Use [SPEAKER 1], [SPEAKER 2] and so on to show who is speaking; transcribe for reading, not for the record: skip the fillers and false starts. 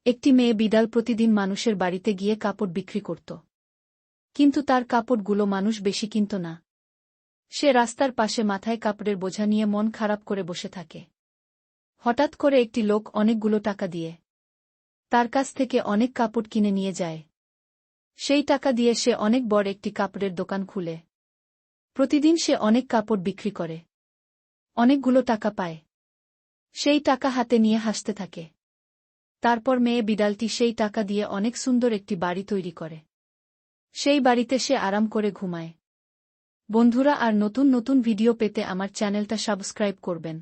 [SPEAKER 1] একটি মেয়ে বিড়াল প্রতিদিন মানুষের বাড়িতে গিয়ে কাপড় বিক্রি করত। কিন্তু তার কাপড়গুলো মানুষ বেশি কিনত না। সে রাস্তার পাশে মাথায় কাপড়ের বোঝা নিয়ে মন খারাপ করে বসে থাকে। হঠাৎ করে একটি লোক অনেকগুলো টাকা দিয়ে তার কাছ থেকে অনেক কাপড় কিনে নিয়ে যায়। সেই টাকা দিয়ে সে অনেক বড় একটি কাপড়ের দোকান খুলে প্রতিদিন সে অনেক কাপড় বিক্রি করে অনেকগুলো টাকা পায়। সেই টাকা হাতে নিয়ে হাসতে থাকে। তারপর মেয়ে বিড়ালটি সেই টাকা দিয়ে অনেক সুন্দর একটি বাড়ি তৈরি করে। সেই বাড়িতে সে আরাম করে ঘুমায়। বন্ধুরা, আর নতুন নতুন ভিডিও পেতে আমার চ্যানেলটা সাবস্ক্রাইব করবেন।